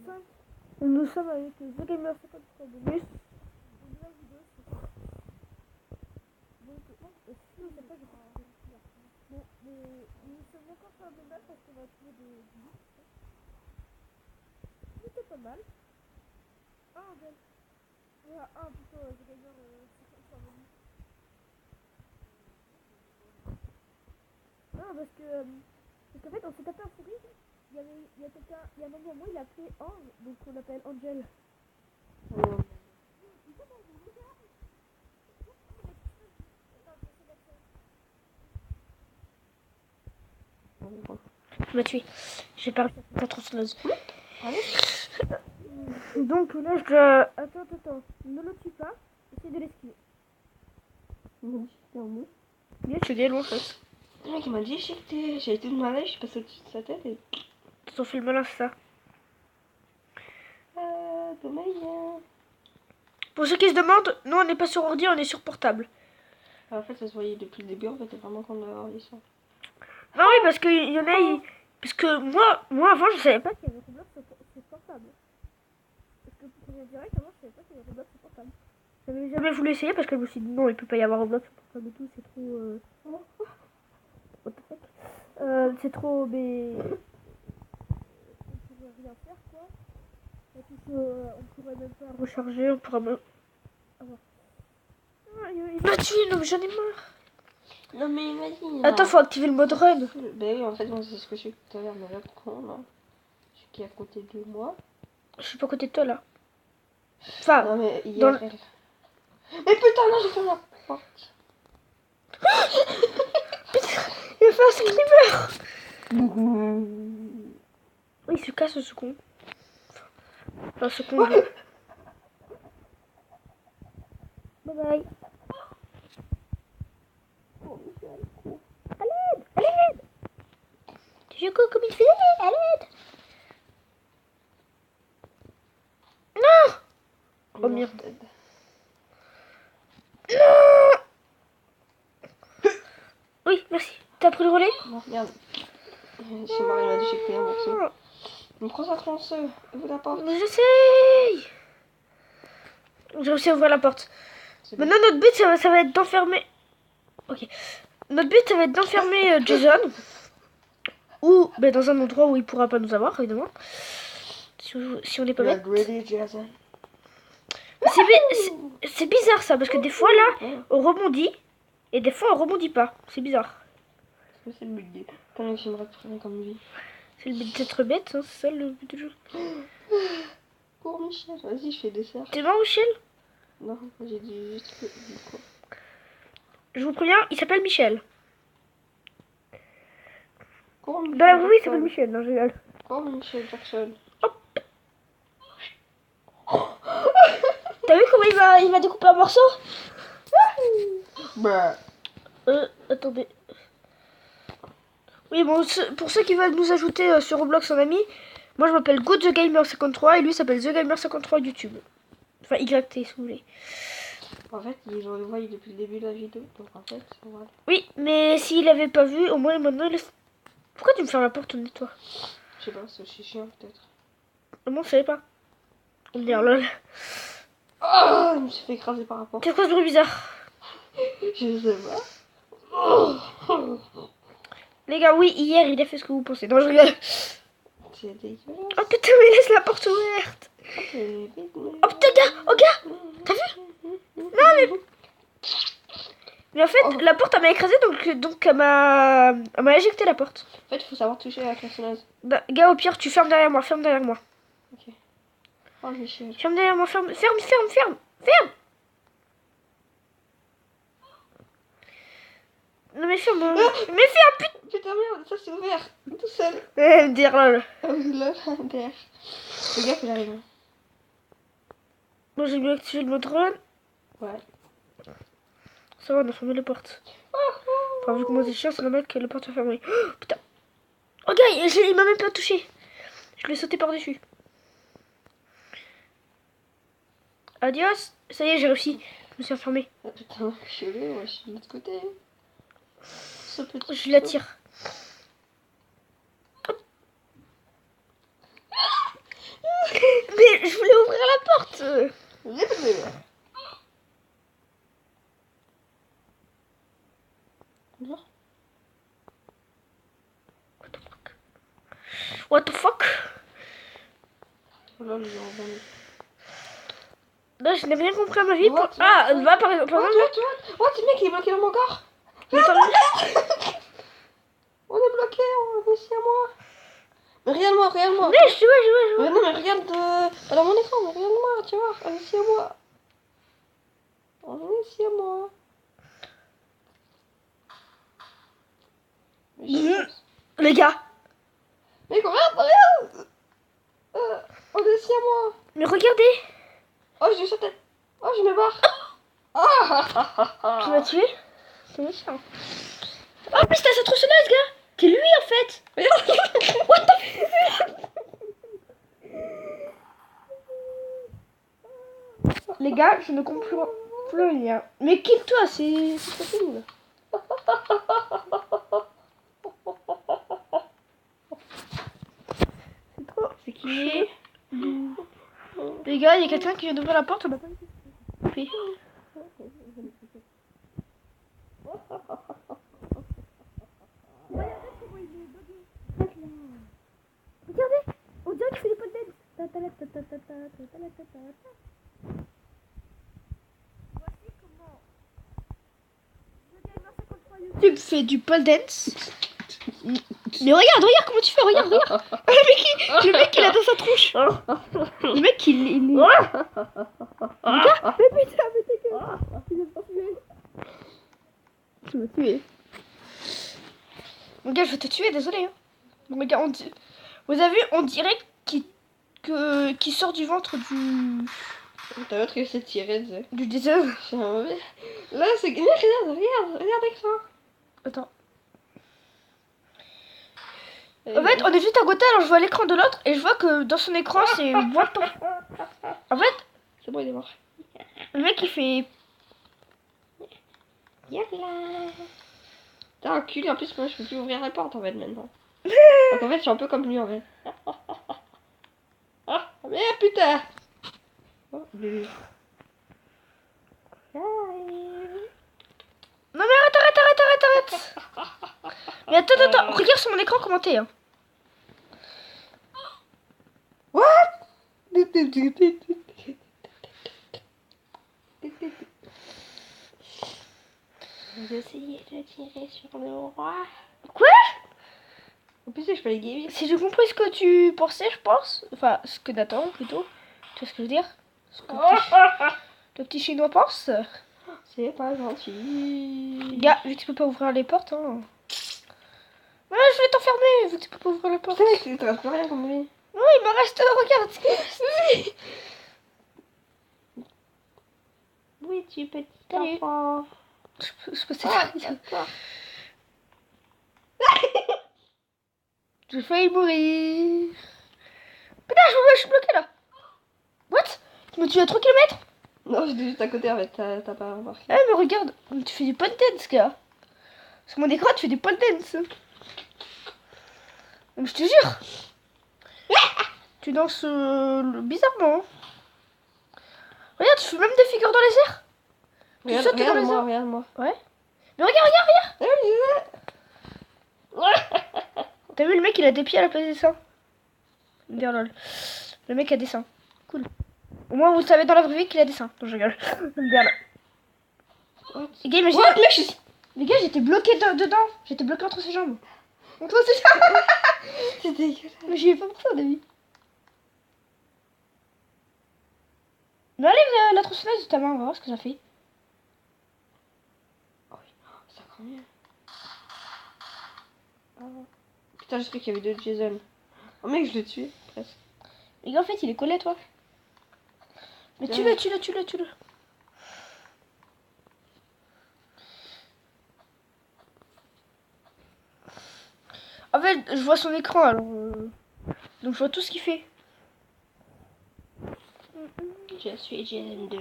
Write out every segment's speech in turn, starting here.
55. Nous sommes avec The Gamer 53 bonus. La vidéo, c'est ça. Donc, si on sait pas, je crois. Bon, mais nous sommes encore sur le map parce qu'on va trouver des bits. C'était pas mal. Ah, ben. Voilà, plutôt The Gamer 53 bonus. Non, parce qu'en fait, on s'est tapé un fou rire. Il y a quelqu'un, il y a un moment, il a appelé Ange, donc on l'appelle Angel. Tu m'as tué. J'ai pas réussi à faire ta tronçonneuse. Donc là, je dois... Attends. Ne le tue pas. Essaye de l'esquiver. Bien, tu es loin, en fait. Le mec il m'a dit j'ai été de malade, je suis passée au-dessus de sa tête et... Ils ont fait le malin, c'est ça. Dommage. Pour ceux qui se demandent, nous on n'est pas sur ordi, on est sur portable. En fait ça se voyait depuis le début, en fait c'est vraiment qu'on a envie ça. Non oui, parce qu'il y en a... Parce que moi avant je savais pas qu'il y avait Roblox sur portable. Parce que pour dire direct, avant je savais pas qu'il y avait Roblox sur portable. J'avais jamais voulu essayer parce que je me suis dit non, il peut pas y avoir Roblox sur portable et tout, c'est trop... What the fuck, c'est trop... Mais... On pourrait rien faire quoi. Et puis, on pourrait même pas recharger, on pourrait même... Ah, il m'a tué, non mais j'en ai marre. Non mais imagine. Attends, faut activer le mode run. Bah oui, en fait moi c'est ce que je suis tout à l'heure, mais là con là. Je suis qui est à côté de moi. Je suis pas à côté de toi là. Enfin, non mais dans hier... Mais putain non j'ai fait la porte. il a fait un screamer. Il se casse ce con. Enfin ce con. Bye bye. À l'aide. Tu joues comme il faisait. À l'aide. Non. Oh merde. Non. Oui, merci. T'as pris le relais? Non, regarde. Chez Marie m'a dit j'ai pris un morceau. Me concentre en ce. Ouvre la porte. J'essaye. J'ai réussi à ouvrir la porte. Maintenant notre but ça va être d'enfermer. Ok. Notre but ça va être d'enfermer Jason. Ou dans un endroit où il pourra pas nous avoir évidemment. Si on n'est pas bête. Jason. C'est bizarre ça parce que des fois là on rebondit et des fois on rebondit pas. C'est bizarre. Est-ce que c'est le but du... Putain mec j'aimerais te faire comme vie. C'est le but d'être bête, hein, c'est ça le but du jeu. Cours Michel, vas-y je fais des cercles. T'es mort Michel? Non, j'ai dit juste quoi. Je vous préviens, il s'appelle Michel. Cours Michel. Dans la vraie vie il s'appelle Michel, non je rigole. Cours Michel Jackson. T'as vu comment il m'a découpé un morceau? Bah. Attendez. Oui bon, pour ceux qui veulent nous ajouter sur Roblox en ami, moi je m'appelle GoTheGamer53 et lui s'appelle TheGamer53 YouTube. Enfin YT si vous voulez. En fait, ils ont le voient depuis le début de la vidéo, donc en fait, voilà. Oui, mais s'il avait pas vu, au moins maintenant il est... Pourquoi tu me fermes la porte au nez toi? Je sais pas, c'est chiant peut-être. Moi je savais pas. On me dire lol. Oh, je me suis fait écraser par rapport. Qu'est-ce que ce bruit bizarre? Je sais pas. Les gars, oui, hier il a fait ce que vous pensez. Non, je rigole. C'est dégueulasse. Oh putain, mais laisse la porte ouverte. Oh putain, gars, oh gars, t'as vu? Non, mais en fait, la porte elle m'a écrasé donc elle m'a éjecté la porte. En fait, il faut savoir toucher à la tronçonneuse. Bah, gars, au pire, tu fermes derrière moi, ferme derrière moi. Ok. Oh, Michel. Ferme derrière moi, ferme. Non, mais ferme, mais ferme, putain. Putain, merde, ça c'est ouvert. Tout seul. Me dire lol. Ah oui, là, derrière. Le gars, il arrive. Moi, j'ai mieux activé le mode run. Ouais. Ça va, on a fermé les portes. Enfin, vu comment c'est chiant, c'est normal que la porte soit fermée. Oh, putain. Oh, gars, il m'a même pas touché. Je l'ai sauté par-dessus. Adios. Ça y est, j'ai réussi. Je me suis enfermée. Ah, putain, je suis allée, moi, je suis de l'autre côté. Ce petit Je l'attire. What? What the fuck? Là, le genre d'homme. Là, je n'ai rien compris à ma vie. What? Ah, va par exemple. What, ce mec il est bloqué dans mon corps. Mais attends, On est bloqué, on est ici à moi. Mais regarde-moi, regarde-moi. mais je vois. Mais non, mais regarde pas dans mon écran, mais regarde-moi, tu vois, on est ici à moi. On est ici à moi. Mais Les gars, mec, regarde. On est ici à moi. mais regardez. Oh, j'ai sauté. Oh, je me barre. Tu m'as tué? C'est méchant. Oh, mais c'était sa tronçonneuse, gars. C'est lui, en fait. What the fuck? Les gars, je ne comprends plus rien. Mais quitte-toi, c'est possible. C'est trop. C'est qui? Les gars, il y a quelqu'un qui vient d'ouvrir la porte. On n'a pas fait. Regardez, on dirait qu'il fait des potes d'aide. Voici comment YouTube fait du pole dance. Mais regarde comment tu fais, regarde. Le mec il a dans sa tronche. Le mec il est... Regarde, mais putain, mais t'es que... Tu m'as tué. Mon gars, je vais te tuer, désolé. Hein. Bon, les gars, vous avez vu, on dirait qu'il sort du ventre du... T'as l'autre qui s'est tiré, tu sais. Du désert. C'est un mauvais. Là, c'est... Regarde avec ça. Attends. En fait, on est juste à côté, alors je vois l'écran de l'autre et je vois que dans son écran, c'est... What the... En fait, c'est bon, il est mort. le mec, il fait... Yalla. T'as un cul, en plus, moi, je peux plus ouvrir la porte, en fait, maintenant. Donc, en fait, je suis un peu comme lui, en fait. Ah, mais putain. Oh, bébé. Non mais arrête. Mais attends, regarde sur mon écran comment t'es. Hein. What? Vous essayez de tirer sur le roi. Quoi? En plus, je peux les guérir. Si j'ai compris ce que tu pensais, je pense. Enfin, ce que Nathan, plutôt. Tu vois ce que je veux dire? Ce que le petit chinois pense. C'est pas gentil. Gars, vu que tu peux pas ouvrir les portes, hein. Ouais, je vais t'enfermer, vu que tu peux pas ouvrir les portes. Putain, il te reste plus rien comme lui. Oui, il me reste, regarde ce qu'il me reste. Oui, tu petit Salut. enfant. Je peux D'accord. J'ai failli mourir. Putain, je suis bloqué là. What? Tu m'as tué à 3 km? Non, j'étais juste à côté, en fait, t'as pas remarqué. Eh, mais regarde, tu fais du pole dance, gars. Sur mon écran, tu fais du pole dance. Je te jure. Tu danses bizarrement. Regarde, tu fais même des figures dans les airs. Tu sautes dans les airs. Regarde-moi. Ouais. Mais regarde. T'as vu, le mec, il a des pieds à la place des seins. Dire lol. Le mec a des seins. Cool. Au moins, vous savez dans la vraie vie qu'il a des seins. Non, je rigole. Dire lol. Les gars, imagine. Les gars, j'étais bloqué dedans. J'étais bloqué entre ses jambes. Entre ses jambes. C'est dégueulasse. Mais j'y ai pas pensé au début. Mais allez, la tronçonneuse de ta main, on va voir ce que ça fait. Oh oui, ça craint mieux. Putain, j'ai cru qu'il y avait deux Jason. Oh mec, je l'ai tué, presque. Les gars, en fait, il est collé à toi. Mais tue-le. En fait, je vois son écran, alors... Donc je vois tout ce qu'il fait. Je suis Jason 2.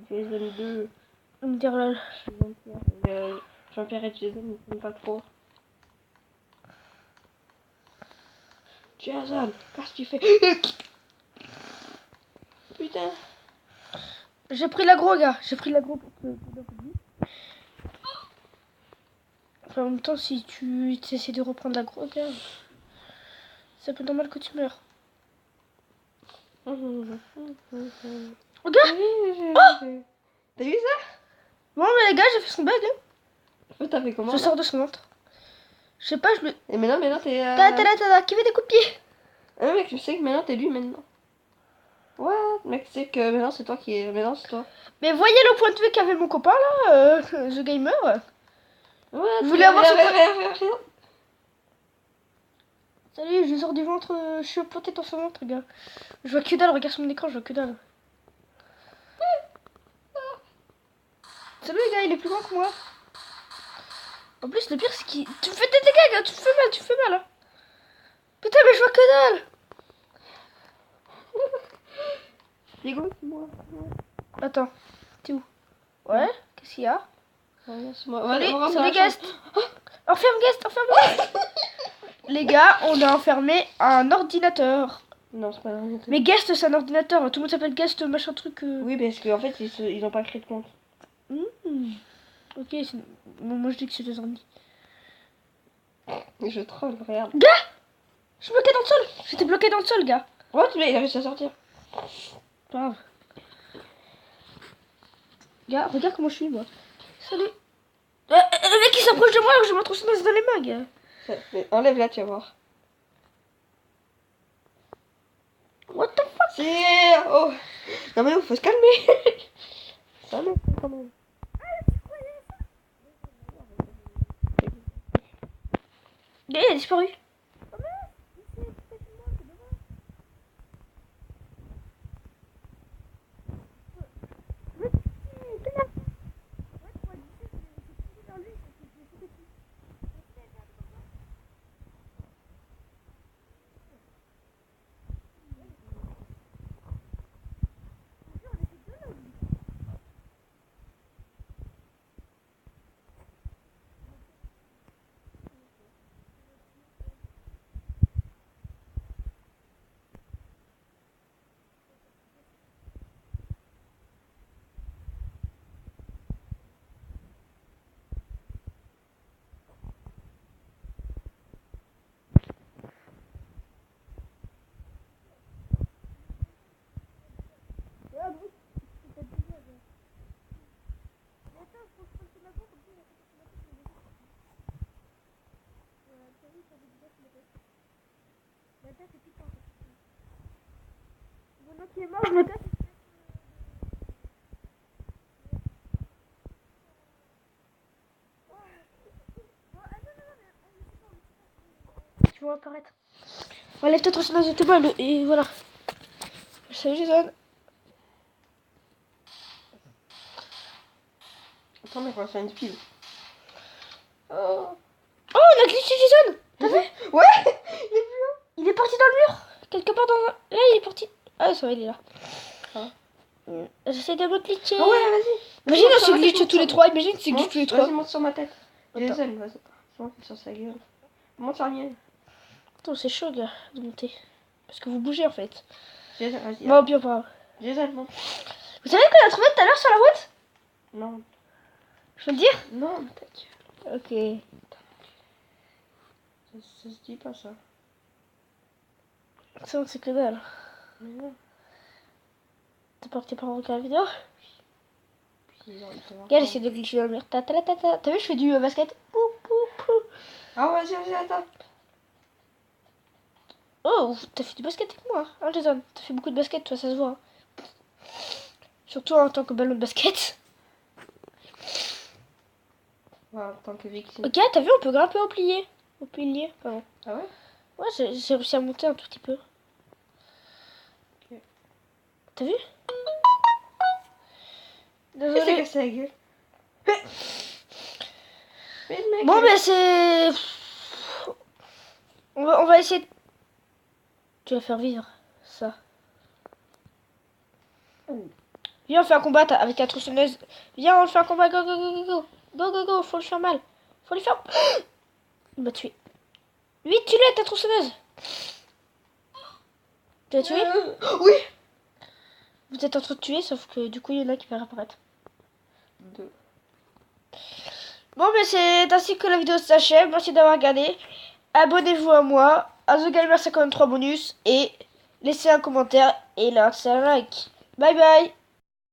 Jason 2. On me dire lol. Jean-Pierre et Jason, ils s'aiment pas trop. Jason, qu'est-ce que tu fais? putain. J'ai pris l'aggro, gars. J'ai pris l'aggro pour te donner un coup de vie. Enfin, en même temps, si tu essaies de reprendre l'aggro, gars, c'est un peu normal que tu meurs. Regarde. T'as vu ça? Bon, mais les gars, j'ai fait son bug. Hein. T'as fait comment? Je sors de son ventre. Je sais pas, je me... Et maintenant t'es... Qui fait des coups de pied? Ah mec, tu sais que maintenant t'es lui maintenant. Ouais, mec, tu sais que maintenant c'est toi qui est... Maintenant c'est toi. Mais voyez le point de vue qu'avait mon copain là, The Gamer. Ouais, Vous voulez avoir son... Regarde. Salut, je sors du ventre, je suis planté dans son ventre, gars. Je vois que dalle, regarde sur mon écran, je vois que dalle. Salut les gars, il est plus grand que moi. En plus, le pire c'est qu'il... Tu me fais des dégâts, gars, tu me fais mal, hein. Putain, mais je vois que dalle. Rigole, c'est moi. Attends, t'es où? Ouais, qu'est-ce qu'il y a? Ouais, c'est moi. Salut, On rentre salut dans la guest. Enferme guest, enferme guest. Les gars, on a enfermé un ordinateur. Non, c'est pas vrai. Mais guest, c'est un ordinateur. Tout le monde s'appelle guest, machin truc. Oui, parce qu'en fait, ils ont pas créé de compte. Ok, bon, moi je dis que c'est des ordi. Je troll, regarde. Gars, je suis bloqué dans le sol. J'étais bloqué dans le sol, gars. What? Mais il a réussi à sortir. Pas grave. Gars, regarde comment je suis, moi. Salut. Le mec il s'approche de moi alors que je me trouve dans les mains, gars. Mais enlève-la, tu vas voir. What the fuck? C'est... Oh. Non mais faut se calmer. Ça va quand même. Gars, il a disparu. Qui est mort, je me casse. Tu vas apparaître. On lève peut-être sur tes balles et voilà. Salut Jason. Attends, mais faut faire une pile. Oh, on a glitché Jason. T'as vu? Ouais. Il est parti dans le mur. Quelque part dans un... Là, il est parti. Ah, ça va, il est là. Ah. J'essaie de me glitcher. Ah ouais, vas-y. Imagine on se glitch tous les trois. Imagine si glitch tous les trois. Vas-y, monte sur ma tête. Attends. Jason, vas-y. Monte sur sa gueule. Monte sur la mienne. Attends, c'est chaud, gars, de monter. Parce que vous bougez, en fait. Jason, vas-y. Bon, bien pas grave. Jason, monte. Vous savez qu'on a trouvé tout à l'heure sur la route? Non. Je peux le dire? Non, mais ta gueule. Ok. Ça se dit pas ça. Ça, c'est que dalle. Mais non. T'as peur que tes parents regardent la vidéo? Puis, ils ont Regarde, j'essaie de glitcher dans le mur. T'as vu, je fais du basket. Pou, pou, pou. Ah, vas-y, attends. Oh, t'as fait du basket avec moi, hein, Jason? T'as fait beaucoup de basket, toi, ça se voit. Hein. Surtout en tant que ballon de basket. Ouais, en tant que victime. Ok, t'as vu, on peut grimper au pilier. Au pilier, pardon. Ah ouais? Ouais, j'ai réussi à monter un tout petit peu. Ok. T'as vu? Il s'est Désolé. cassé la gueule. Mais le mec. Bon, ben c'est... On va essayer... Tu vas faire vivre ça. Viens, on fait un combat avec la tronçonneuse. Viens, on fait un combat. Go, go, go, go, go. Go, go, go. Faut lui faire mal. Faut lui faire... Il m'a tué. Vite, tue-le avec ta tronçonneuse. Tu l'as tué? Oui. vous êtes en train de tuer, sauf que du coup, il y en a qui vont apparaître. 2. Bon, mais c'est ainsi que la vidéo s'achève. Merci d'avoir regardé. Abonnez-vous à moi, à TheGamer53 Bonus, et laissez un commentaire et là, c'est un like. Bye bye.